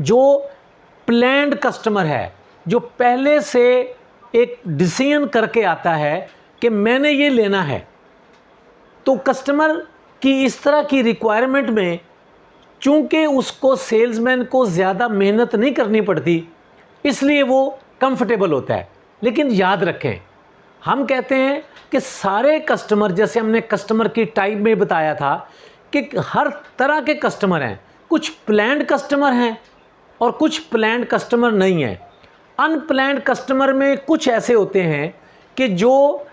जो planned customer है, जो पहले से एक डिसीजन करके आता है कि मैंने ये लेना है, तो कस्टमर की इस तरह की रिक्वायरमेंट में चूँकि उसको सेल्समैन को ज़्यादा मेहनत नहीं करनी पड़ती, इसलिए वो कंफर्टेबल होता है। लेकिन याद रखें, हम कहते हैं कि सारे कस्टमर, जैसे हमने कस्टमर की टाइप में बताया था कि हर तरह के कस्टमर हैं, कुछ प्लान्ड कस्टमर हैं और कुछ प्लान्ड कस्टमर नहीं हैं। अनप्लान्ड कस्टमर में कुछ ऐसे होते हैं कि जो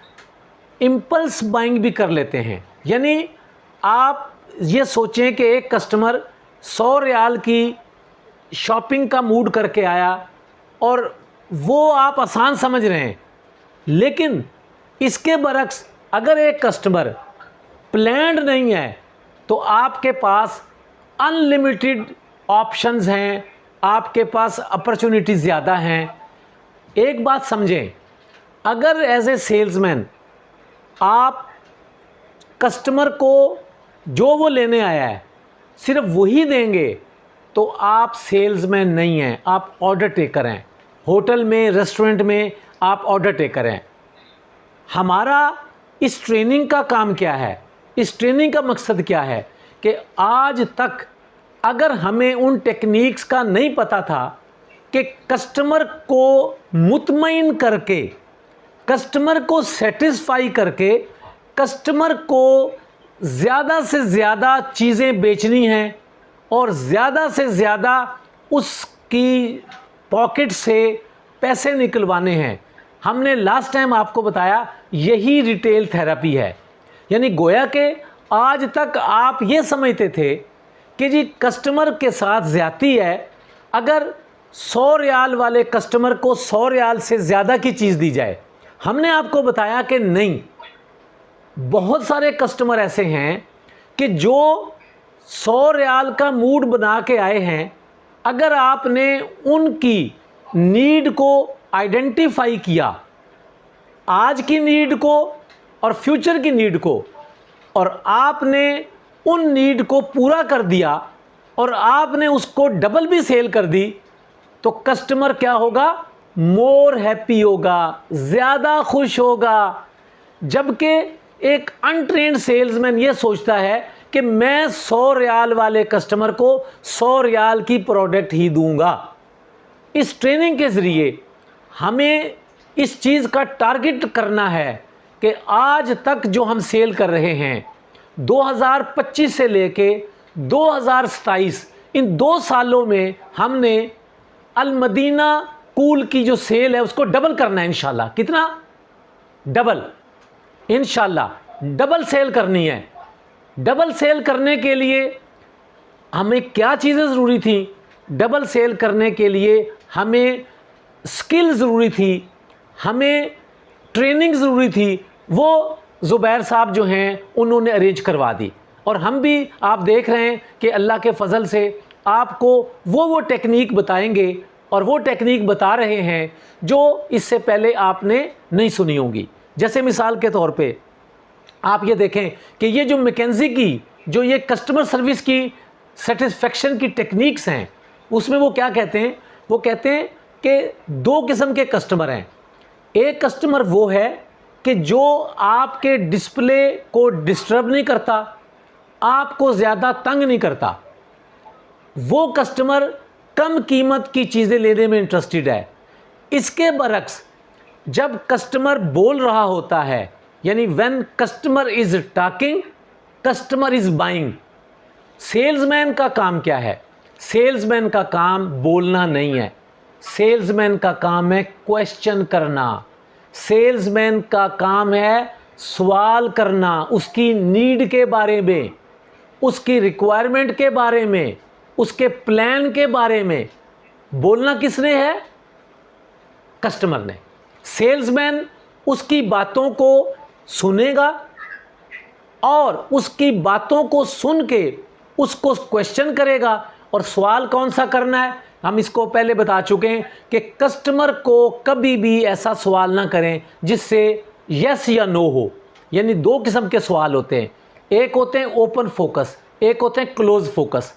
इम्पल्स बाइंग भी कर लेते हैं। यानी आप ये सोचें कि एक कस्टमर 100 रियाल की शॉपिंग का मूड करके आया और वो आप आसान समझ रहे हैं, लेकिन इसके बरक्स अगर एक कस्टमर प्लान्ड नहीं है तो आपके पास अनलिमिटेड ऑप्शंस हैं, आपके पास अपॉर्चुनिटीज़ ज़्यादा हैं। एक बात समझें, अगर एज ए सेल्समैन आप कस्टमर को जो वो लेने आया है सिर्फ वही देंगे तो आप सेल्समैन नहीं हैं, आप ऑर्डर टेकर हैं। होटल में, रेस्टोरेंट में आप ऑर्डर टेकर हैं। हमारा इस ट्रेनिंग का काम क्या है, इस ट्रेनिंग का मकसद क्या है कि आज तक अगर हमें उन टेक्निक्स का नहीं पता था कि कस्टमर को मुतमईन करके, कस्टमर को सेटिस्फाई करके, कस्टमर को ज़्यादा से ज़्यादा चीज़ें बेचनी हैं और ज़्यादा से ज़्यादा उसकी पॉकेट से पैसे निकलवाने हैं। हमने लास्ट टाइम आपको बताया यही रिटेल थेरेपी है। यानी गोया के आज तक आप ये समझते थे कि जी कस्टमर के साथ ज़्यादती है अगर 100 रियाल वाले कस्टमर को 100 रियाल से ज़्यादा की चीज़ दी जाए। हमने आपको बताया कि नहीं, बहुत सारे कस्टमर ऐसे हैं कि जो 100 रियाल का मूड बना के आए हैं, अगर आपने उनकी नीड को आइडेंटिफाई किया, आज की नीड को और फ्यूचर की नीड को, और आपने उन नीड को पूरा कर दिया और आपने उसको डबल भी सेल कर दी, तो कस्टमर क्या होगा, मोर हैप्पी होगा, ज़्यादा खुश होगा। जबकि एक अनट्रेन्ड सेल्समैन ये सोचता है कि मैं 100 रियाल वाले कस्टमर को 100 रियाल की प्रोडक्ट ही दूंगा। इस ट्रेनिंग के ज़रिए हमें इस चीज़ का टारगेट करना है कि आज तक जो हम सेल कर रहे हैं 2025 से लेके 2027, इन 2 सालों में हमने अल-मदीना कूल की जो सेल है उसको डबल करना है इंशाल्लाह। कितना? डबल। इंशाल्लाह डबल सेल करनी है। डबल सेल करने के लिए हमें क्या चीज़ें ज़रूरी थी? डबल सेल करने के लिए हमें स्किल ज़रूरी थी, हमें ट्रेनिंग ज़रूरी थी। वो ज़ुबैर साहब जो हैं उन्होंने अरेंज करवा दी, और हम भी आप देख रहे हैं कि अल्लाह के फ़ज़ल से आपको वो टेक्निक बताएंगे, और वो टेक्निक बता रहे हैं जो इससे पहले आपने नहीं सुनी होंगी। जैसे मिसाल के तौर पे आप ये देखें कि ये जो मैकेंजी की जो ये कस्टमर सर्विस की सेटिस्फेक्शन की टेक्निक्स हैं, उसमें वो क्या कहते हैं? वो कहते हैं कि 2 किस्म के कस्टमर हैं। एक कस्टमर वो है कि जो आपके डिस्प्ले को डिस्टर्ब नहीं करता, आपको ज़्यादा तंग नहीं करता। वो कस्टमर कम कीमत की चीज़ें लेने में इंटरेस्टेड है। इसके बरक्स जब कस्टमर बोल रहा होता है, यानी when customer is talking customer is buying. Salesman का काम क्या है? सेल्समैन का काम बोलना नहीं है, सेल्समैन का काम है क्वेश्चन करना। सेल्समैन का काम है सवाल करना, उसकी नीड के बारे में, उसकी रिक्वायरमेंट के बारे में, उसके प्लान के बारे में। बोलना किसने है? कस्टमर ने। सेल्समैन उसकी बातों को सुनेगा और उसकी बातों को सुन के उसको क्वेश्चन करेगा। और सवाल कौन सा करना है? हम इसको पहले बता चुके हैं कि कस्टमर को कभी भी ऐसा सवाल ना करें जिससे यस या नो हो। यानी 2 किस्म के सवाल होते हैं, एक होते हैं ओपन फोकस, एक होते हैं क्लोज फोकस।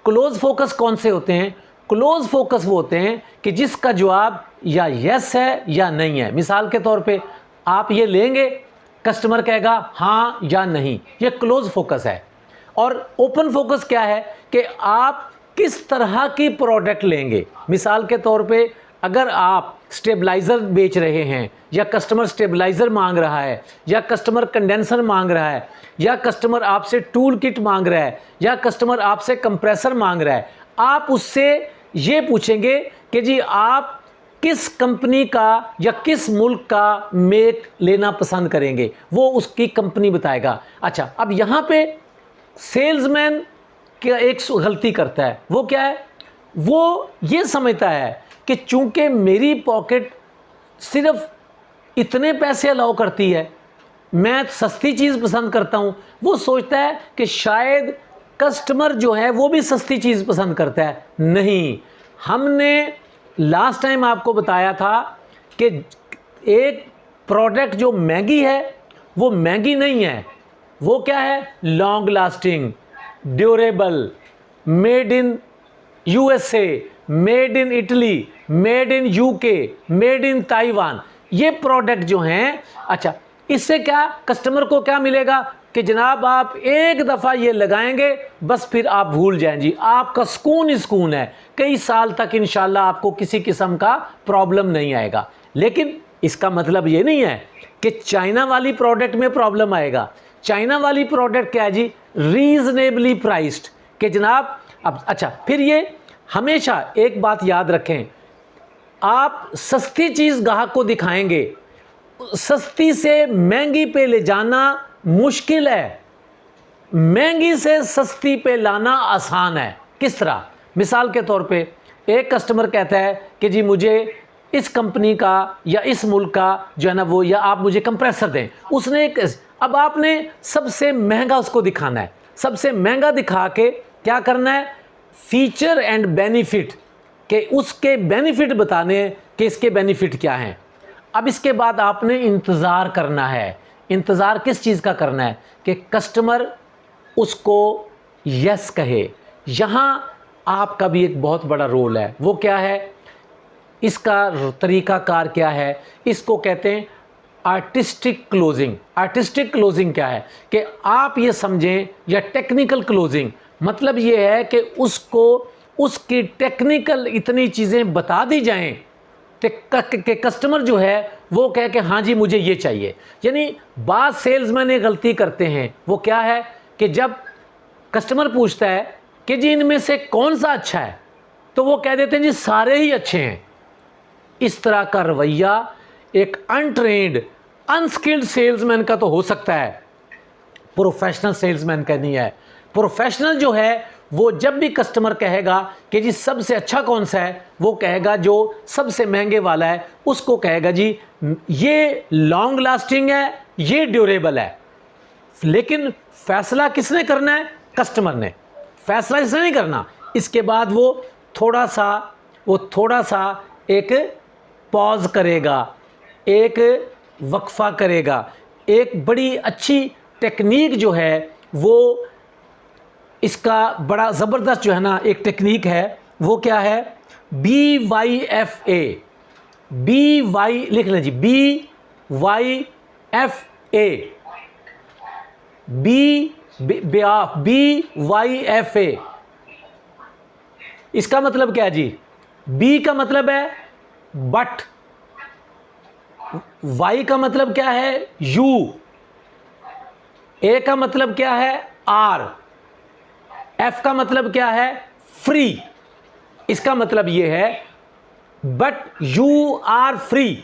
क्लोज फोकस कौन से होते हैं? क्लोज फोकस वो होते हैं कि जिसका जवाब या यस है या नहीं है। मिसाल के तौर पे आप ये लेंगे, कस्टमर कहेगा हाँ या नहीं, ये क्लोज फोकस है। और ओपन फोकस क्या है कि आप किस तरह की प्रोडक्ट लेंगे। मिसाल के तौर पे अगर आप स्टेबलाइज़र बेच रहे हैं या कस्टमर स्टेबलाइज़र मांग रहा है या कस्टमर कंडेंसर मांग रहा है या कस्टमर आपसे टूल किट मांग रहा है या कस्टमर आपसे कंप्रेसर मांग रहा है, आप उससे ये पूछेंगे कि जी आप किस कंपनी का या किस मुल्क का मेक लेना पसंद करेंगे, वो उसकी कंपनी बताएगा। अच्छा, अब यहाँ पे सेल्समैन क्या एक गलती करता है, वो क्या है, वो ये समझता है कि चूंकि मेरी पॉकेट सिर्फ इतने पैसे अलाउ करती है, मैं सस्ती चीज़ पसंद करता हूँ, वो सोचता है कि शायद कस्टमर जो है वो भी सस्ती चीज़ पसंद करता है। नहीं, हमने लास्ट टाइम आपको बताया था कि एक प्रोडक्ट जो महंगी है वो महंगी नहीं है, वो क्या है, long lasting, durable, made in USA, made in Italy, made in UK, made in Taiwan, ये प्रोडक्ट जो हैं। अच्छा, इससे क्या कस्टमर को क्या मिलेगा कि जनाब आप एक दफ़ा ये लगाएंगे बस फिर आप भूल जाएं जी, आपका सुकून ही सुकून है, कई साल तक इंशाल्लाह आपको किसी किस्म का प्रॉब्लम नहीं आएगा। लेकिन इसका मतलब ये नहीं है कि चाइना वाली प्रोडक्ट में प्रॉब्लम आएगा। चाइना वाली प्रोडक्ट क्या है जी, रीजनेबली प्राइस्ड, कि जनाब अब अच्छा, फिर ये हमेशा एक बात याद रखें, आप सस्ती चीज़ ग्राहक को दिखाएंगे, सस्ती से महंगी पे ले जाना मुश्किल है, महंगी से सस्ती पे लाना आसान है। किस तरह, मिसाल के तौर पे एक कस्टमर कहता है कि जी मुझे इस कंपनी का या इस मुल्क का जो है ना वो, या आप मुझे कंप्रेसर दें, उसने एक, अब आपने सबसे महंगा उसको दिखाना है, सबसे महंगा दिखा के क्या करना है, फीचर एंड बेनिफिट के उसके बेनिफिट बताने कि इसके बेनिफिट क्या हैं। अब इसके बाद आपने इंतज़ार करना है। इंतज़ार किस चीज़ का करना है कि कस्टमर उसको यस कहे। यहाँ आपका भी एक बहुत बड़ा रोल है, वो क्या है, इसका तरीक़ाकार क्या है, इसको कहते हैं आर्टिस्टिक क्लोजिंग। आर्टिस्टिक क्लोजिंग क्या है कि आप ये समझें, या टेक्निकल क्लोजिंग, मतलब ये है कि उसको उसकी टेक्निकल इतनी चीज़ें बता दी जाएं कि कस्टमर जो है वो कहे कि हाँ जी मुझे ये चाहिए। यानी बात सेल्समैन ये गलती करते हैं, वो क्या है कि जब कस्टमर पूछता है कि जी इनमें से कौन सा अच्छा है, तो वो कह देते हैं जी सारे ही अच्छे हैं। इस तरह का रवैया एक अनट्रेंड अनस्किल्ड सेल्समैन का तो हो सकता है, प्रोफेशनल सेल्समैन का नहीं है। प्रोफेशनल जो है वो जब भी कस्टमर कहेगा कि जी सबसे अच्छा कौन सा है, वो कहेगा जो सबसे महंगे वाला है, उसको कहेगा जी ये लॉन्ग लास्टिंग है, ये ड्यूरेबल है। लेकिन फैसला किसने करना है, कस्टमर ने, फैसला इसने नहीं करना। इसके बाद वो थोड़ा सा एक पॉज करेगा, एक वक्फा करेगा। एक बड़ी अच्छी टेक्निक जो है वो, इसका बड़ा ज़बरदस्त जो है ना एक टेक्निक है, वो क्या है, BYFA, BY लिख लें जी, BYFA, BYFA। इसका मतलब क्या है जी, B का मतलब है बट, Y का मतलब क्या है U, A का मतलब क्या है R, F का मतलब क्या है फ्री। इसका मतलब ये है but you are free,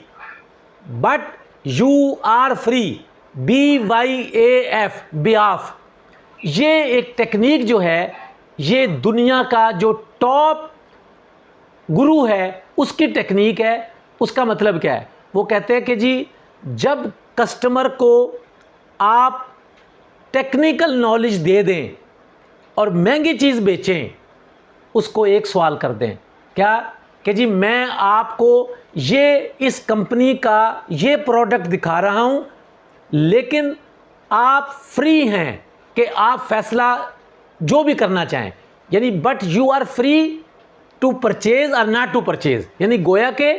but you are free, BYAF, BYAF। ये एक टेक्निक जो है, ये दुनिया का जो टॉप गुरु है उसकी टेक्निक है। उसका मतलब क्या है, वो कहते हैं कि जी जब कस्टमर को आप टेक्निकल नॉलेज दे दें और महंगी चीज़ बेचें, उसको एक सवाल कर दें, क्या कि जी मैं आपको ये इस कंपनी का ये प्रोडक्ट दिखा रहा हूँ, लेकिन आप फ्री हैं कि आप फैसला जो भी करना चाहें, यानी but you are free to purchase और नॉट टू परचेज, यानी गोया के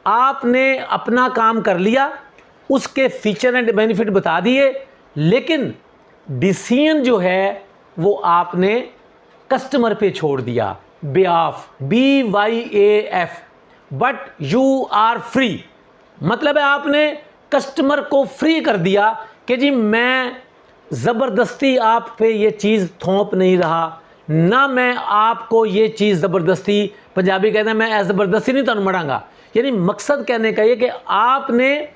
आपने अपना काम कर लिया, उसके फीचर एंड बेनिफिट बता दिए, लेकिन डिसीजन जो है वो आपने कस्टमर पे छोड़ दिया। BYAF, BYAF, but you are free, मतलब है आपने कस्टमर को फ्री कर दिया कि जी मैं ज़बरदस्ती आप पे ये चीज़ थोप नहीं रहा, ना मैं आपको ये चीज़ ज़बरदस्ती, पंजाबी कहते हैं मैं ज़बरदस्ती नहीं तुहानू मड़ांगा, यानी मकसद कहने का ये कि आपने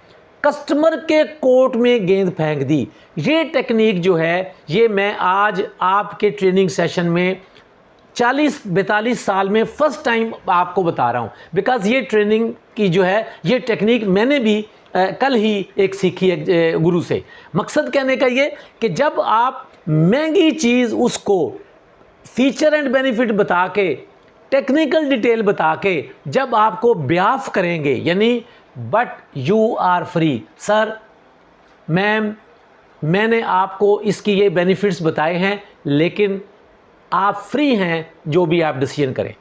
कस्टमर के कोर्ट में गेंद फेंक दी। ये टेक्निक जो है ये मैं आज आपके ट्रेनिंग सेशन में 40-42 साल में फ़र्स्ट टाइम आपको बता रहा हूँ, बिकॉज़ ये ट्रेनिंग की जो है ये टेक्निक मैंने भी कल ही एक सीखी है गुरु से। मकसद कहने का ये कि जब आप महंगी चीज़ उसको फीचर एंड बेनिफिट बता के, टेक्निकल डिटेल बता के जब आपको ब्याफ करेंगे, यानी but you are free, sir ma'am मैंने आपको इसकी ये बेनिफिट्स बताए हैं, लेकिन आप फ्री हैं जो भी आप डिसीजन करें।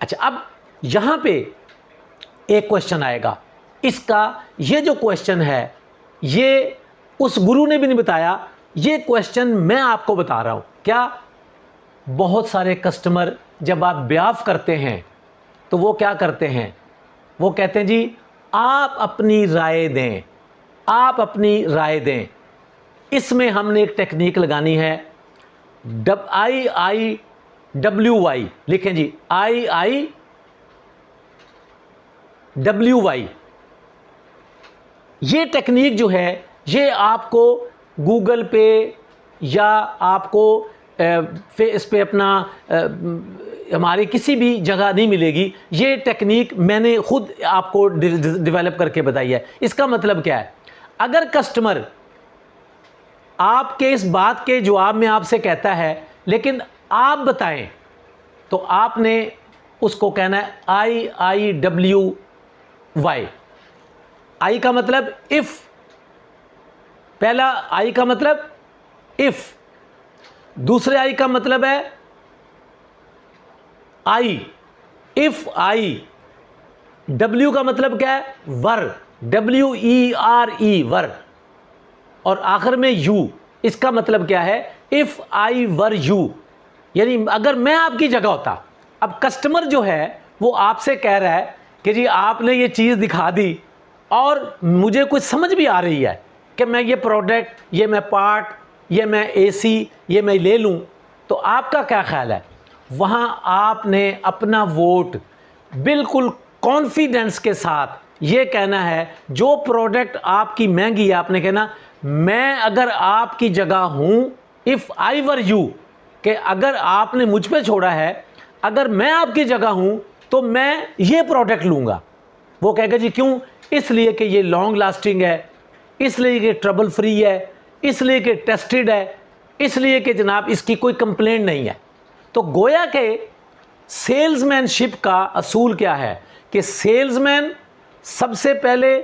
अच्छा, अब यहाँ पे एक क्वेश्चन आएगा, इसका ये जो क्वेश्चन है ये उस गुरु ने भी नहीं बताया, ये क्वेश्चन मैं आपको बता रहा हूँ। क्या? बहुत सारे कस्टमर जब आप ब्याफ करते हैं तो वो क्या करते हैं, वो कहते हैं जी आप अपनी राय दें, आप अपनी राय दें। इसमें हमने एक टेक्निक लगानी है, IIWY, लिखें जी IIWY। ये टेक्निक जो है ये आपको गूगल पे या आपको इस पे अपना हमारी किसी भी जगह नहीं मिलेगी। ये टेक्निक मैंने खुद आपको डेवलप करके बताई है। इसका मतलब क्या है, अगर कस्टमर आपके इस बात के जवाब में आपसे कहता है लेकिन आप बताएं, तो आपने उसको कहना है IIWY। आई का मतलब इफ़, पहला आई का मतलब इफ़, दूसरे आई का मतलब है आई, इफ़ आई। W का मतलब क्या है, वर, WERE, वर, और आखिर में यू। इसका मतलब क्या है, इफ़ आई वर यू, यानी अगर मैं आपकी जगह होता। अब कस्टमर जो है वो आपसे कह रहा है कि जी आपने ये चीज़ दिखा दी और मुझे कुछ समझ भी आ रही है कि मैं ये प्रोडक्ट, ये मैं पार्ट, ये मैं AC, ये मैं ले लूँ, तो आपका क्या ख्याल है? वहाँ आपने अपना वोट बिल्कुल कॉन्फिडेंस के साथ ये कहना है, जो प्रोडक्ट आपकी महंगी है आपने कहना मैं अगर आपकी जगह हूँ, इफ़ आई वर यू, कि अगर आपने मुझ पे छोड़ा है, अगर मैं आपकी जगह हूँ तो मैं ये प्रोडक्ट लूँगा। वो कहेगा जी क्यों? इसलिए कि ये लॉन्ग लास्टिंग है, इसलिए कि ट्रबल फ्री है, इसलिए कि टेस्टेड है, इसलिए कि जनाब इसकी कोई कंप्लेंट नहीं है। तो गोया के सेल्समैनशिप का असूल क्या है कि सेल्समैन सबसे पहले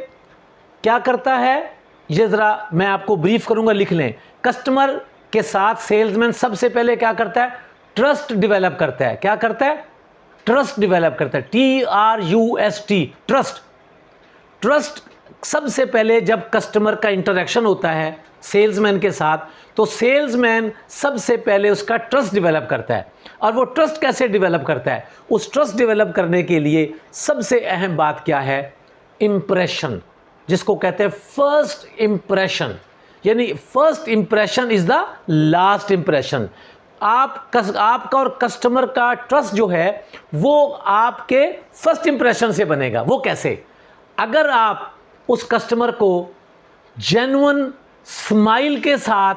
क्या करता है, ये ज़रा मैं आपको ब्रीफ करूंगा, लिख लें। कस्टमर के साथ सेल्समैन सबसे पहले क्या करता है, ट्रस्ट डेवलप करता है। क्या करता है? ट्रस्ट डेवलप करता है, TRUST, ट्रस्ट। ट्रस्ट सबसे पहले जब कस्टमर का इंटरेक्शन होता है सेल्समैन के साथ, तो सेल्समैन सबसे पहले उसका ट्रस्ट डेवलप करता है। और वो ट्रस्ट कैसे डेवलप करता है? उस ट्रस्ट डेवलप करने के लिए सबसे अहम बात क्या है, इम्प्रेशन, जिसको कहते हैं फर्स्ट इम्प्रेशन। यानी first impression is the last impression. आपका और कस्टमर का ट्रस्ट जो है वो आपके फर्स्ट इम्प्रेशन से बनेगा। वो कैसे? अगर आप उस कस्टमर को जेन्युइन स्माइल के साथ,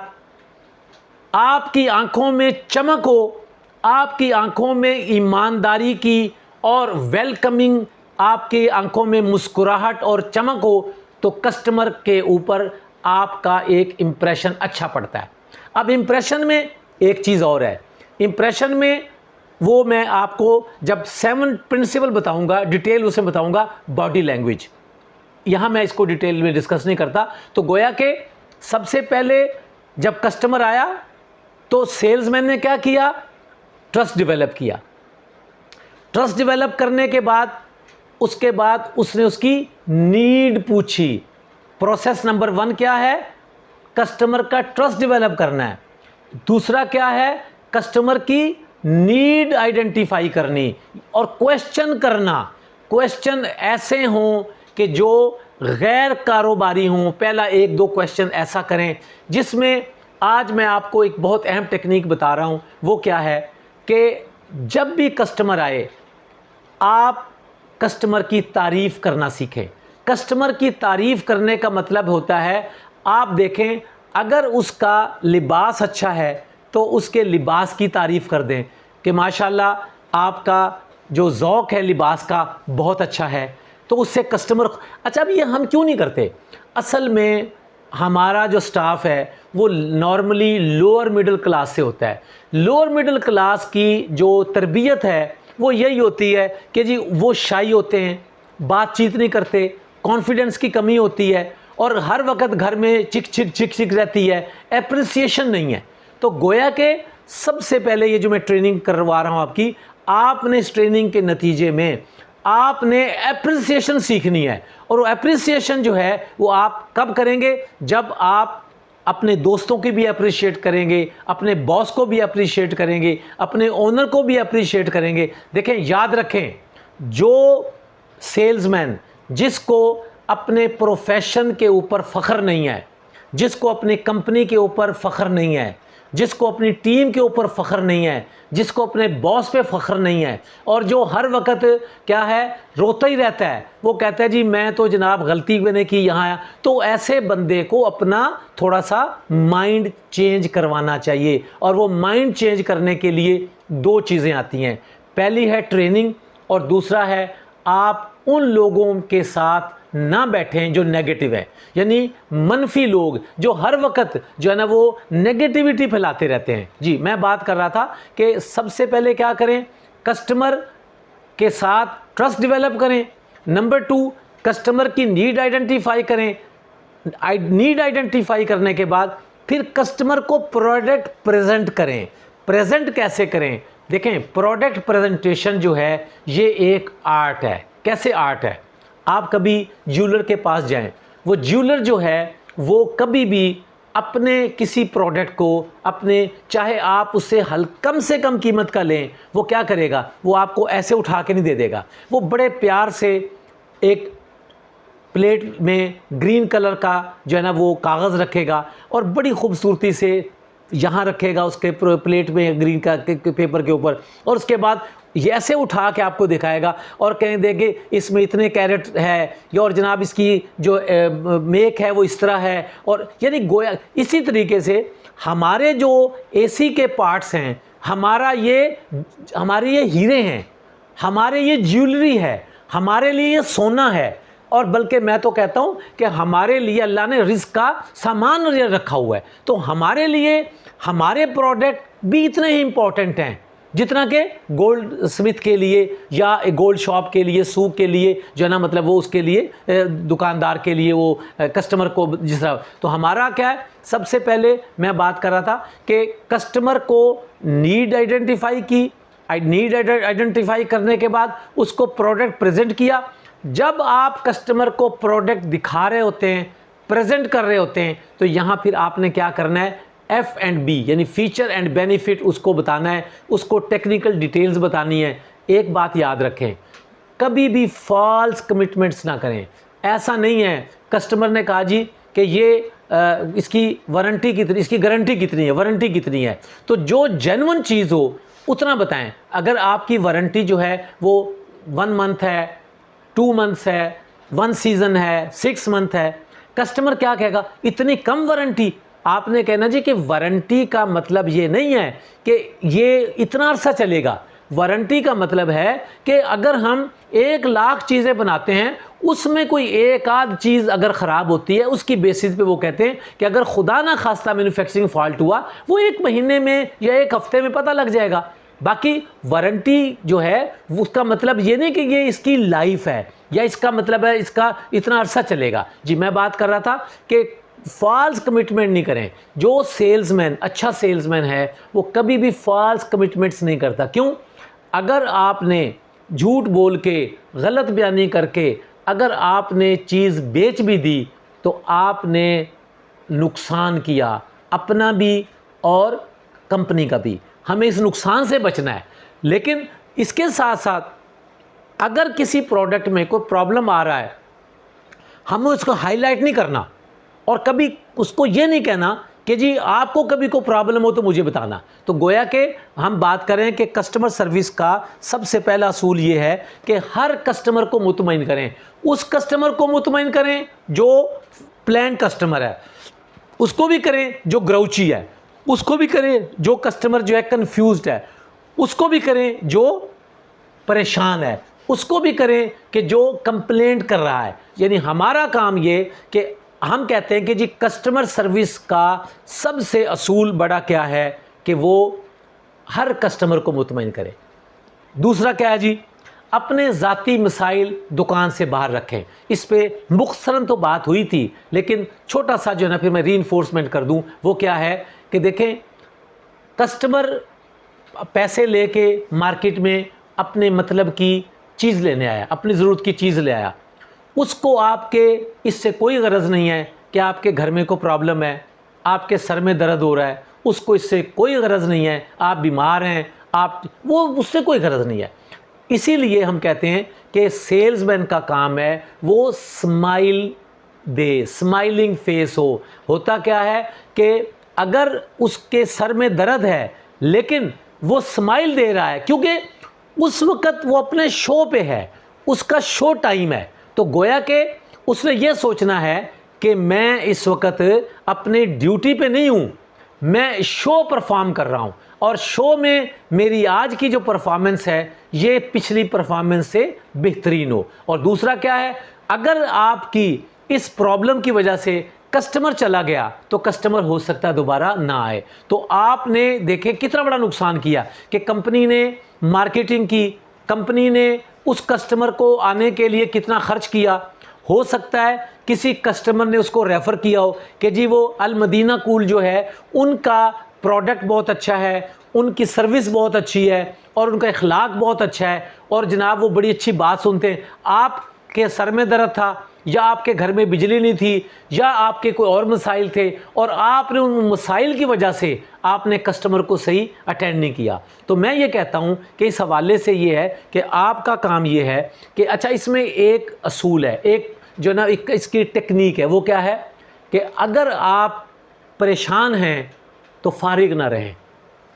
आपकी आंखों में चमक हो, आपकी आंखों में ईमानदारी की और वेलकमिंग, आपकी आंखों में मुस्कुराहट और चमक हो, तो कस्टमर के ऊपर आपका एक इम्प्रेशन अच्छा पड़ता है। अब इम्प्रेशन में एक चीज़ और है, इम्प्रेशन में वो मैं आपको जब 7 प्रिंसिपल बताऊंगा, डिटेल उसे बताऊंगा, बॉडी लैंग्वेज। यहाँ मैं इसको डिटेल में डिस्कस नहीं करता। तो गोया के सबसे पहले जब कस्टमर आया तो सेल्समैन ने क्या किया, ट्रस्ट डेवलप किया। ट्रस्ट डेवलप करने के बाद उसके बाद उसने उसकी नीड पूछी। प्रोसेस नंबर 1 क्या है? कस्टमर का ट्रस्ट डेवलप करना है। दूसरा क्या है? कस्टमर की नीड आइडेंटिफाई करनी और क्वेश्चन करना। क्वेश्चन ऐसे हों कि जो गैर कारोबारी हों। पहला 1-2 क्वेश्चन ऐसा करें जिसमें आज मैं आपको एक बहुत अहम टेक्निक बता रहा हूँ। वो क्या है कि जब भी कस्टमर आए आप कस्टमर की तारीफ़ करना सीखें। कस्टमर की तारीफ़ करने का मतलब होता है, आप देखें अगर उसका लिबास अच्छा है तो उसके लिबास की तारीफ़ कर दें कि माशाल्लाह आपका जो ज़ौक़ है लिबास का बहुत अच्छा है, तो उससे कस्टमर। अच्छा, अब ये हम क्यों नहीं करते? असल में हमारा जो स्टाफ है वो नॉर्मली लोअर मिडिल क्लास से होता है। लोअर मिडिल क्लास की जो तरबियत है वो यही होती है कि जी वो शाई होते हैं, बातचीत नहीं करते, कॉन्फिडेंस की कमी होती है और हर वक्त घर में चिक चिक रहती है, एप्रिसिएशन नहीं है। तो गोया के सबसे पहले ये जो मैं ट्रेनिंग करवा रहा हूँ आपकी, आपने इस ट्रेनिंग के नतीजे में आपने एप्रिसिएशन सीखनी है। और वो एप्रिसिएशन जो है वो आप कब करेंगे? जब आप अपने दोस्तों की भी अप्रिशिएट करेंगे, अपने बॉस को भी अप्रिशिएट करेंगे, अपने ओनर को भी अप्रिशिएट करेंगे। देखें, याद रखें, जो सेल्समैन जिसको अपने प्रोफेशन के ऊपर फ़ख्र नहीं है, जिसको अपनी कंपनी के ऊपर फ़ख्र नहीं है, जिसको अपनी टीम के ऊपर फ़ख्र नहीं है, जिसको अपने बॉस पे फ़ख्र नहीं है और जो हर वक्त क्या है रोता ही रहता है, वो कहता है जी मैं तो जनाब गलती मैंने की यहाँ आया, तो ऐसे बंदे को अपना थोड़ा सा माइंड चेंज करवाना चाहिए। और वो माइंड चेंज करने के लिए 2 चीज़ें आती हैं। पहली है ट्रेनिंग और दूसरा है आप उन लोगों के साथ ना बैठें जो नेगेटिव है, यानी मनफी लोग जो हर वक्त जो है ना वो नेगेटिविटी फैलाते रहते हैं। जी मैं बात कर रहा था कि सबसे पहले क्या करें? कस्टमर के साथ ट्रस्ट डेवलप करें। नंबर 2, कस्टमर की नीड आइडेंटिफाई करें। नीड आइडेंटिफाई करने के बाद फिर कस्टमर को प्रोडक्ट प्रेजेंट करें। प्रेजेंट कैसे करें? देखें, प्रोडक्ट प्रेजेंटेशन जो है ये एक आर्ट है। कैसे आर्ट है? आप कभी ज्वेलर के पास जाएं, वो ज्वेलर जो है वो कभी भी अपने किसी प्रोडक्ट को अपने, चाहे आप उससे कम से कम कीमत का लें, वो क्या करेगा? वो आपको ऐसे उठा के नहीं दे देगा। वो बड़े प्यार से एक प्लेट में ग्रीन कलर का जो है ना वो कागज़ रखेगा और बड़ी खूबसूरती से यहाँ रखेगा उसके प्लेट में ग्रीन का पेपर के ऊपर, और उसके बाद ये ऐसे उठा के आपको दिखाएगा और कहें देंगे इसमें इतने कैरेट है, या और जनाब इसकी जो मेक है वो इस तरह है। और यानी गोया इसी तरीके से हमारे जो एसी के पार्ट्स हैं, हमारे ये हीरे हैं, हमारे ये ज्वेलरी है, हमारे लिए ये सोना है, और बल्कि मैं तो कहता हूँ कि हमारे लिए अल्लाह ने रिस्क का सामान रखा हुआ है। तो हमारे लिए हमारे प्रोडक्ट भी इतने ही इम्पोर्टेंट हैं जितना कि गोल्ड स्मिथ के लिए या गोल्ड शॉप के लिए, सूक के लिए जो है ना, मतलब वो उसके लिए दुकानदार के लिए, वो कस्टमर को जिस तरह। तो हमारा क्या है? सबसे पहले मैं बात कर रहा था कि कस्टमर को नीड आइडेंटिफाई की। नीड आइडेंटिफाई करने के बाद उसको प्रोडक्ट प्रेजेंट किया। जब आप कस्टमर को प्रोडक्ट दिखा रहे होते हैं, प्रेजेंट कर रहे होते हैं, तो यहाँ फिर आपने क्या करना है? F&B यानी फीचर एंड बेनिफिट उसको बताना है, उसको टेक्निकल डिटेल्स बतानी है। एक बात याद रखें, कभी भी फॉल्स कमिटमेंट्स ना करें। ऐसा नहीं है कस्टमर ने कहा जी कि ये इसकी वारंटी कितनी, इसकी गारंटी कितनी है, वारंटी कितनी है, तो जो जेन्युइन चीज़ हो उतना बताएं। अगर आपकी वारंटी जो है वो 1 मंथ है, 2 मंथ्स है, 1 सीज़न है, 6 मंथ है, कस्टमर क्या कहेगा? इतनी कम वारंटी। आपने कहना जी कि वारंटी का मतलब ये नहीं है कि ये इतना अरसा चलेगा। वारंटी का मतलब है कि अगर हम 1 लाख चीज़ें बनाते हैं, उसमें कोई एक आध चीज़ अगर ख़राब होती है, उसकी बेसिस पे वो कहते हैं कि अगर खुदा ना खास्ता मैन्युफैक्चरिंग फॉल्ट हुआ, वो 1 महीने में या 1 हफ्ते में पता लग जाएगा। बाकी वारंटी जो है उसका मतलब ये नहीं कि ये इसकी लाइफ है, या इसका मतलब है इसका इतना अरसा चलेगा। जी मैं बात कर रहा था कि फॉल्स कमिटमेंट नहीं करें। जो सेल्समैन अच्छा सेल्समैन है वो कभी भी फॉल्स कमिटमेंट्स नहीं करता। क्यों? अगर आपने झूठ बोल के, गलत बयानी करके अगर आपने चीज़ बेच भी दी तो आपने नुकसान किया, अपना भी और कंपनी का भी। हमें इस नुकसान से बचना है। लेकिन इसके साथ साथ अगर किसी प्रोडक्ट में कोई प्रॉब्लम आ रहा है, हमें उसको हाईलाइट नहीं करना और कभी उसको ये नहीं कहना कि जी आपको कभी कोई प्रॉब्लम हो तो मुझे बताना। तो गोया के हम बात करें कि कस्टमर सर्विस का सबसे पहला असूल ये है कि हर कस्टमर को मुतमईन करें। उस कस्टमर को मुतमईन करें जो प्लान कस्टमर है, उसको भी करें जो ग्राउची है, उसको भी करें जो कस्टमर जो है कन्फ्यूज्ड है, उसको भी करें जो परेशान है, उसको भी करें कि जो कंप्लेंट कर रहा है। यानी हमारा काम ये कि हम कहते हैं कि जी कस्टमर सर्विस का सबसे असूल बड़ा क्या है कि वो हर कस्टमर को मुतमईन करे। दूसरा क्या है जी, अपने ज़ाती मसाइल दुकान से बाहर रखें। इस पे मुख्तसरन तो बात हुई थी, लेकिन छोटा सा जो है ना फिर मैं रीइंफोर्समेंट कर दूं। वो क्या है कि देखें, कस्टमर पैसे लेके मार्केट में अपने मतलब की चीज़ लेने आया, अपनी ज़रूरत की चीज़ ले आया, उसको आपके इससे कोई गरज नहीं है कि आपके घर में कोई प्रॉब्लम है, आपके सर में दर्द हो रहा है, उसको इससे कोई गरज नहीं है, आप बीमार हैं, आप वो उससे कोई गरज नहीं है। इसीलिए हम कहते हैं कि सेल्समैन का काम है वो स्माइल दे, स्माइलिंग फेस हो। होता क्या है कि अगर उसके सर में दर्द है लेकिन वो स्माइल दे रहा है क्योंकि उस वक़्त वो अपने शो पे है, उसका शो टाइम है, तो गोया के उसने ये सोचना है कि मैं इस वक्त अपने ड्यूटी पे नहीं हूँ, मैं शो परफॉर्म कर रहा हूँ और शो में मेरी आज की जो परफॉर्मेंस है ये पिछली परफॉर्मेंस से बेहतरीन हो। और दूसरा क्या है, अगर आपकी इस प्रॉब्लम की वजह से कस्टमर चला गया तो कस्टमर हो सकता है दोबारा ना आए। तो आपने देखे कितना बड़ा नुकसान किया कि कंपनी ने मार्केटिंग की, कंपनी ने उस कस्टमर को आने के लिए कितना खर्च किया। हो सकता है किसी कस्टमर ने उसको रेफ़र किया हो कि जी वो अल मदीना कूल जो है उनका प्रोडक्ट बहुत अच्छा है, उनकी सर्विस बहुत अच्छी है और उनका इखलाक बहुत अच्छा है और जनाब वो बड़ी अच्छी बात सुनते हैं। आपके सर में दर्द था या आपके घर में बिजली नहीं थी या आपके कोई और मसाइल थे और आपने उन मसाइल की वजह से आपने कस्टमर को सही अटेंड नहीं किया। तो मैं ये कहता हूँ कि इस हवाले से ये है कि आपका काम ये है कि अच्छा इसमें एक असूल है, एक जो ना एक इसकी टेक्निक है। वो क्या है कि अगर आप परेशान हैं तो फारिग ना रहें,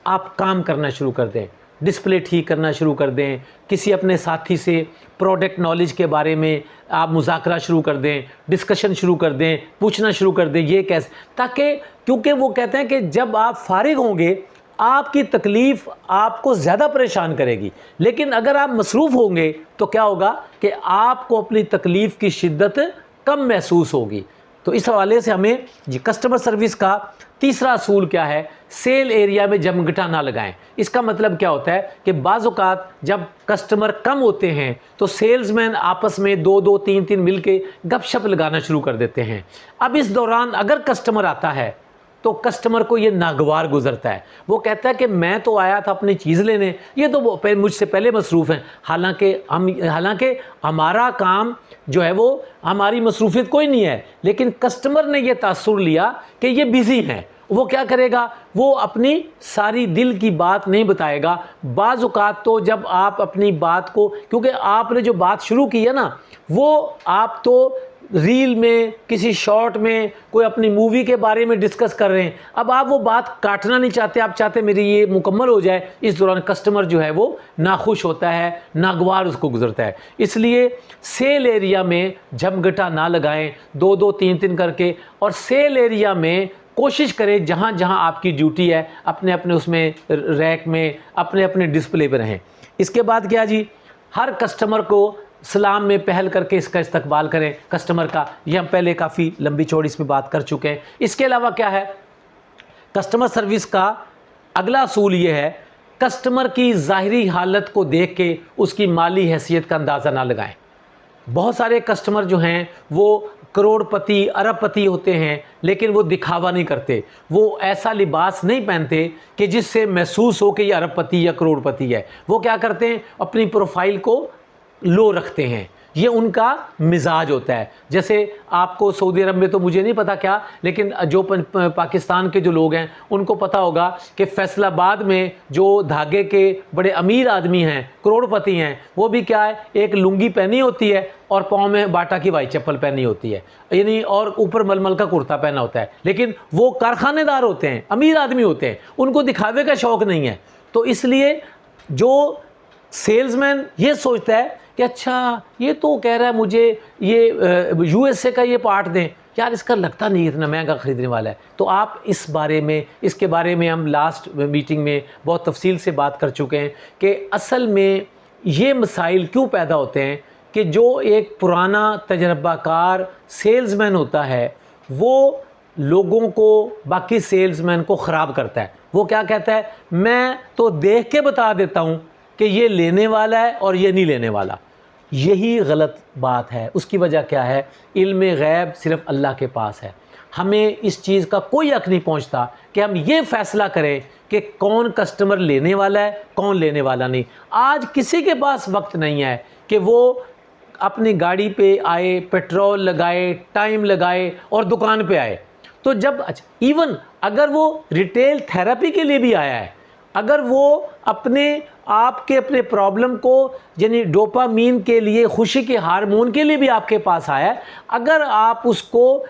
आप काम करना शुरू कर दें, डिस्प्ले ठीक करना शुरू कर दें, किसी अपने साथी से प्रोडक्ट नॉलेज के बारे में आप मुज़ाकरा शुरू कर दें, डिस्कशन शुरू कर दें, पूछना शुरू कर दें ये कैसे, ताकि क्योंकि वो कहते हैं कि जब आप फारिग होंगे आपकी तकलीफ़ आपको ज़्यादा परेशान करेगी, लेकिन अगर आप मसरूफ़ होंगे तो क्या होगा कि आपको अपनी तकलीफ़ की शिद्दत कम महसूस होगी। तो इस हवाले से हमें जी कस्टमर सर्विस का तीसरा असूल क्या है, सेल एरिया में जमघटा ना लगाएं। इसका मतलब क्या होता है कि बाज़ औक़ात जब कस्टमर कम होते हैं तो सेल्समैन आपस में दो दो तीन तीन मिल के गपशप लगाना शुरू कर देते हैं। अब इस दौरान अगर कस्टमर आता है तो कस्टमर को ये नागवार गुजरता है, वो कहता है कि मैं तो आया था अपनी चीज़ लेने, ये तो वो मुझसे पहले मसरूफ़ हैं। हालांकि हमारा काम जो है वो हमारी मसरूफ़ियत कोई नहीं है, लेकिन कस्टमर ने ये तासुर लिया कि ये बिज़ी हैं। वो क्या करेगा, वो अपनी सारी दिल की बात नहीं बताएगा। बाज़ औक़ात तो जब आप अपनी बात को, क्योंकि आपने जो बात शुरू की है ना, वो आप तो रील में किसी शॉर्ट में कोई अपनी मूवी के बारे में डिस्कस कर रहे हैं, अब आप वो बात काटना नहीं चाहते, आप चाहते मेरी ये मुकम्मल हो जाए। इस दौरान कस्टमर जो है वो नाखुश होता है, नागवार उसको गुजरता है। इसलिए सेल एरिया में झमघटा ना लगाएं दो दो तीन तीन करके, और सेल एरिया में कोशिश करें जहाँ जहाँ आपकी ड्यूटी है अपने अपने उसमें रैक में अपने अपने डिस्प्ले पर रहें। इसके बाद क्या जी, हर कस्टमर को सलाम में पहल करके इसका इस्तकबाल करें कस्टमर का। ये हम पहले काफ़ी लंबी चौड़ी इस पर बात कर चुके हैं। इसके अलावा क्या है, कस्टमर सर्विस का अगला असूल ये है, कस्टमर की ज़ाहिरी हालत को देख के उसकी माली हैसियत का अंदाज़ा ना लगाएं। बहुत सारे कस्टमर जो हैं वो करोड़पति अरबपति होते हैं, लेकिन वो दिखावा नहीं करते, वो ऐसा लिबास नहीं पहनते कि जिससे महसूस हो कि ये अरबपति या करोड़पति है। वो क्या करते हैं, अपनी प्रोफाइल को लो रखते हैं, ये उनका मिजाज होता है। जैसे आपको सऊदी अरब में तो मुझे नहीं पता क्या, लेकिन जो पाकिस्तान के जो लोग हैं उनको पता होगा कि फैसलाबाद में जो धागे के बड़े अमीर आदमी हैं, करोड़पति हैं, वो भी क्या है, एक लुंगी पहनी होती है और पाँव में बाटा की वाई चप्पल पहनी होती है, यानी और ऊपर मलमल का कुर्ता पहना होता है, लेकिन वो कारखानेदार होते हैं, अमीर आदमी होते हैं, उनको दिखावे का शौक़ नहीं है। तो इसलिए जो सेल्समैन ये सोचता है कि अच्छा ये तो कह रहा है मुझे ये यूएसए का ये पार्ट दें, यार इसका लगता नहीं इतना महंगा ख़रीदने वाला है। तो आप इस बारे में, इसके बारे में हम लास्ट मीटिंग में बहुत तफसील से बात कर चुके हैं कि असल में ये मसाइल क्यों पैदा होते हैं कि जो एक पुराना तजर्बाकार सेल्समैन होता है वो लोगों को, बाकी सेल्समैन को ख़राब करता है। वो क्या कहता है, मैं तो देख के बता देता हूँ कि ये लेने वाला है और ये नहीं लेने वाला। यही गलत बात है। उसकी वजह क्या है, इल्म गैब सिर्फ़ अल्लाह के पास है। हमें इस चीज़ का कोई हक़ नहीं पहुंचता कि हम ये फ़ैसला करें कि कौन कस्टमर लेने वाला है, कौन लेने वाला नहीं। आज किसी के पास वक्त नहीं है कि वो अपनी गाड़ी पे आए, पेट्रोल लगाए, टाइम लगाए और दुकान पे आए। तो जब इवन अगर वो रिटेल थेरेपी के लिए भी आया है, अगर वो अपने प्रॉब्लम को, यानी डोपामीन के लिए, खुशी के हार्मोन के लिए भी आपके पास आया है, अगर आप उसको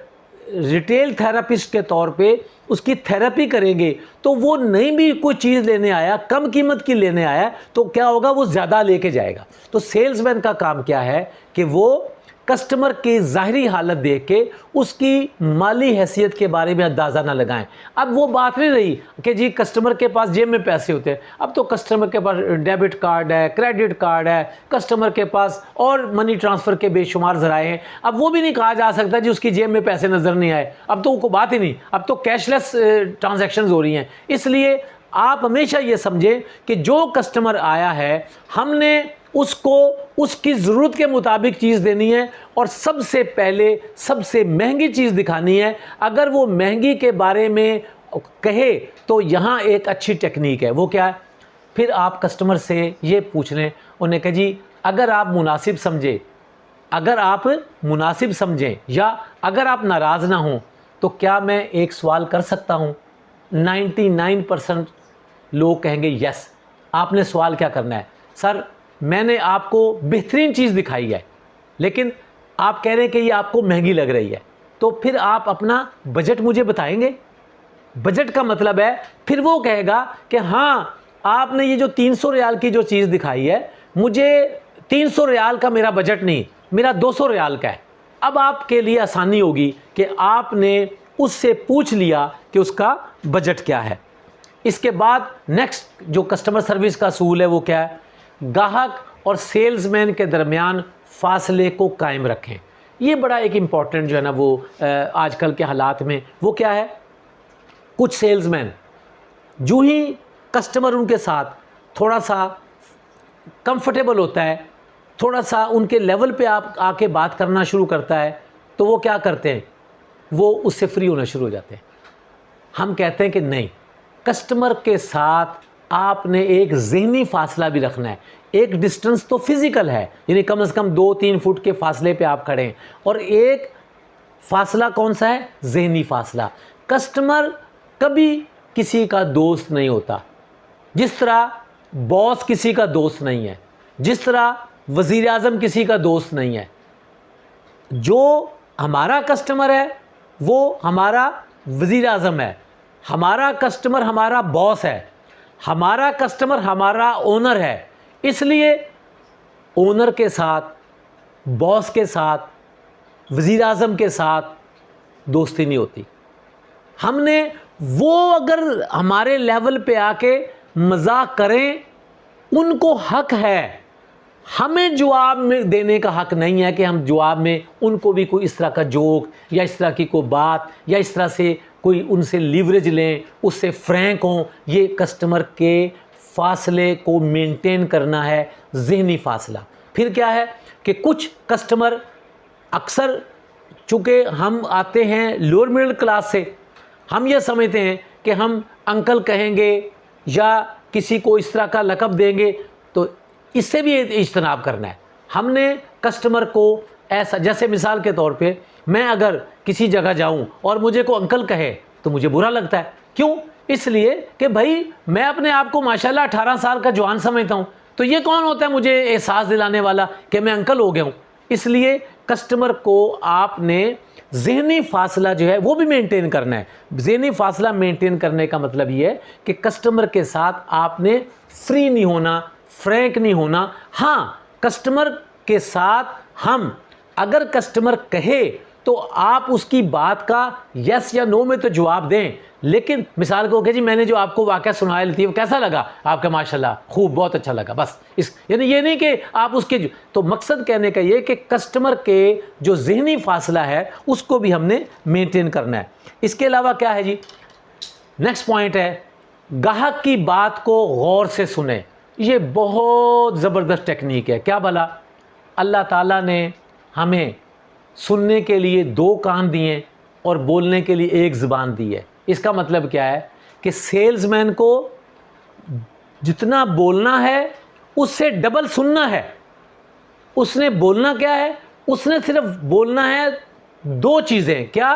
रिटेल थेरेपिस्ट के तौर पे उसकी थेरेपी करेंगे तो वो नहीं भी कोई चीज़ लेने आया, कम कीमत की लेने आया, तो क्या होगा, वो ज़्यादा लेके जाएगा। तो सेल्समैन का काम क्या है कि वो कस्टमर की ज़ाहरी हालत देख के उसकी माली हैसियत के बारे में अंदाज़ा ना लगाएं। अब वो बात नहीं रही कि जी कस्टमर के पास जेब में पैसे होते हैं, अब तो कस्टमर के पास डेबिट कार्ड है, क्रेडिट कार्ड है, कस्टमर के पास और मनी ट्रांसफ़र के बेशुमार ज़राए हैं। अब वो भी नहीं कहा जा सकता जी उसकी जेब में पैसे नज़र नहीं आए, अब तो वो बात ही नहीं, अब तो कैशलेस ट्रांजैक्शंस हो रही हैं। इसलिए आप हमेशा ये समझें कि जो कस्टमर आया है हमने उसको उसकी ज़रूरत के मुताबिक चीज़ देनी है और सबसे पहले सबसे महंगी चीज़ दिखानी है। अगर वो महंगी के बारे में कहे तो यहाँ एक अच्छी टेक्निक है, वो क्या है, फिर आप कस्टमर से ये पूछ लें, उन्हें कहे जी अगर आप मुनासिब समझें, अगर आप मुनासिब समझें या अगर आप नाराज़ ना हों तो क्या मैं एक सवाल कर सकता हूँ। 99% लोग कहेंगे यस। आपने सवाल क्या करना है, सर मैंने आपको बेहतरीन चीज़ दिखाई है लेकिन आप कह रहे हैं कि ये आपको महंगी लग रही है, तो फिर आप अपना बजट मुझे बताएंगे। बजट का मतलब है फिर वो कहेगा कि हाँ आपने ये जो 300 रियाल की जो चीज़ दिखाई है, मुझे 300 रियाल का मेरा बजट नहीं, मेरा 200 रियाल का है। अब आपके लिए आसानी होगी कि आपने उससे पूछ लिया कि उसका बजट क्या है। इसके बाद नेक्स्ट जो कस्टमर सर्विस का असूल है वो क्या है, ग्राहक और सेल्समैन के दरमियान फासले को कायम रखें। ये बड़ा एक इम्पॉर्टेंट जो है ना वो आजकल के हालात में वो क्या है, कुछ सेल्समैन जो ही कस्टमर उनके साथ थोड़ा सा कंफर्टेबल होता है, थोड़ा सा उनके लेवल पे आप आके बात करना शुरू करता है, तो वो क्या करते हैं, वो उससे फ्री होना शुरू हो जाते हैं। हम कहते हैं कि नहीं, कस्टमर के साथ आपने एक ज़हनी फासला भी रखना है। एक डिस्टेंस तो फिज़िकल है, यानी कम से कम 2-3 फुट के फासले पे आप खड़े हैं, और एक फासला कौन सा है, ज़हनी फासला। कस्टमर कभी किसी का दोस्त नहीं होता, जिस तरह बॉस किसी का दोस्त नहीं है, जिस तरह वज़ीर आज़म किसी का दोस्त नहीं है। जो हमारा कस्टमर है वो हमारा वज़ीर आज़म है, हमारा कस्टमर हमारा बॉस है, हमारा कस्टमर हमारा ओनर है। इसलिए ओनर के साथ, बॉस के साथ, वज़ीर आज़म के साथ दोस्ती नहीं होती। हमने वो अगर हमारे लेवल पे आके मजाक करें, उनको हक है, हमें जवाब में देने का हक नहीं है कि हम जवाब में उनको भी कोई इस तरह का जोक या इस तरह की कोई बात या इस तरह से कोई उनसे लीवरेज लें, उससे फ्रैंक हों। ये कस्टमर के फासले को मेंटेन करना है, ज़हनी फासला। फिर क्या है कि कुछ कस्टमर अक्सर चूँकि हम आते हैं लोअर मिडिल क्लास से, हम ये समझते हैं कि हम अंकल कहेंगे या किसी को इस तरह का लक़ब देंगे, तो इससे भी इज्तनाब करना है। हमने कस्टमर को ऐसा, जैसे मिसाल के तौर पे मैं अगर किसी जगह जाऊं और मुझे को अंकल कहे तो मुझे बुरा लगता है। क्यों? इसलिए कि भाई मैं अपने आप को माशाल्लाह 18 साल का जवान समझता हूं, तो ये कौन होता है मुझे एहसास दिलाने वाला कि मैं अंकल हो गया हूं। इसलिए कस्टमर को आपने ज़हनी फासला जो है वो भी मेंटेन करना है। ज़हनी फासला मेंटेन करने का मतलब ये है कि कस्टमर के साथ आपने फ्री नहीं होना, फ्रैंक नहीं होना। हाँ, कस्टमर के साथ हम अगर कस्टमर कहे तो आप उसकी बात का यस या नो में तो जवाब दें, लेकिन मिसाल को कि जी मैंने जो आपको वाक़या सुनाया थी वो कैसा लगा आपका, माशाल्लाह खूब, बहुत अच्छा लगा, बस इस यानी ये नहीं कि आप उसके तो मकसद कहने का ये कि कस्टमर के जो ज़हनी फासला है उसको भी हमने मेंटेन करना है। इसके अलावा क्या है जी, नेक्स्ट पॉइंट है ग्राहक की बात को गौर से सुने। ये बहुत ज़बरदस्त टेक्निक है। क्या भला, अल्लाह ताला ने हमें सुनने के लिए 2 कान दिए और बोलने के लिए 1 ज़ुबान दी है। इसका मतलब क्या है कि सेल्समैन को जितना बोलना है उससे डबल सुनना है। उसने बोलना क्या है, उसने सिर्फ बोलना है 2 चीज़ें। क्या?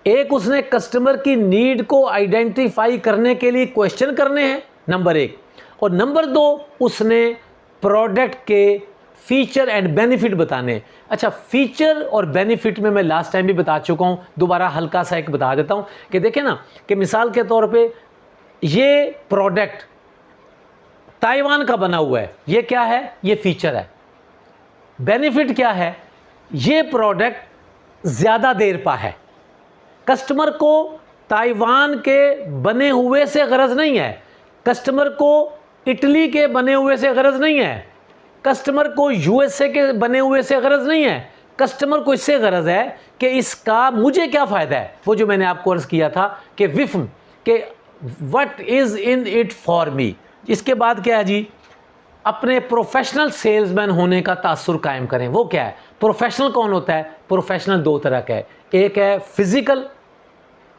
एक, उसने कस्टमर की नीड को आइडेंटिफाई करने के लिए क्वेश्चन करने हैं, नंबर 1, और नंबर 2, उसने प्रोडक्ट के फीचर एंड बेनिफिट बताने। अच्छा, फीचर और बेनिफिट में मैं लास्ट टाइम भी बता चुका हूँ, दोबारा हल्का सा एक बता देता हूँ कि देखें ना, कि मिसाल के तौर पे ये प्रोडक्ट ताइवान का बना हुआ है, ये क्या है? ये फीचर है। बेनिफिट क्या है? ये प्रोडक्ट ज़्यादा देर पा है। कस्टमर को ताइवान के बने हुए से गरज नहीं है, कस्टमर को इटली के बने हुए से गरज नहीं है, कस्टमर को यूएसए के बने हुए से गरज नहीं है। कस्टमर को इससे गरज है कि इसका मुझे क्या फ़ायदा है। वो जो मैंने आपको अर्ज़ किया था कि विफ्म, कि what is in it for me. इसके बाद क्या है जी, अपने प्रोफेशनल सेल्समैन होने का तासुर कायम करें। वो क्या है? प्रोफेशनल कौन होता है? प्रोफेशनल 2 तरह का है, एक है फिज़िकल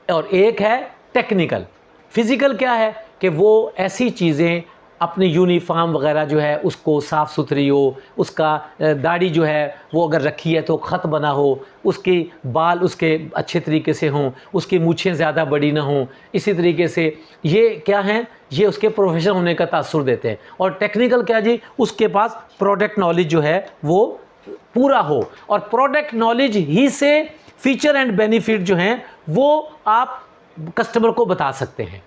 और एक है टेक्निकल। फिज़िकल क्या है कि वो ऐसी चीज़ें, अपनी यूनिफॉर्म वगैरह जो है उसको साफ़ सुथरी हो, उसका दाढ़ी जो है वो अगर रखी है तो ख़त बना हो, उसके बाल उसके अच्छे तरीके से हों, उसकी मूछें ज़्यादा बड़ी ना हों, इसी तरीके से ये क्या हैं, ये उसके प्रोफेशनल होने का तासुर देते हैं। और टेक्निकल क्या जी, उसके पास प्रोडक्ट नॉलेज जो है वो पूरा हो, और प्रोडक्ट नॉलेज ही से फीचर एंड बेनिफिट जो हैं वो आप कस्टमर को बता सकते हैं।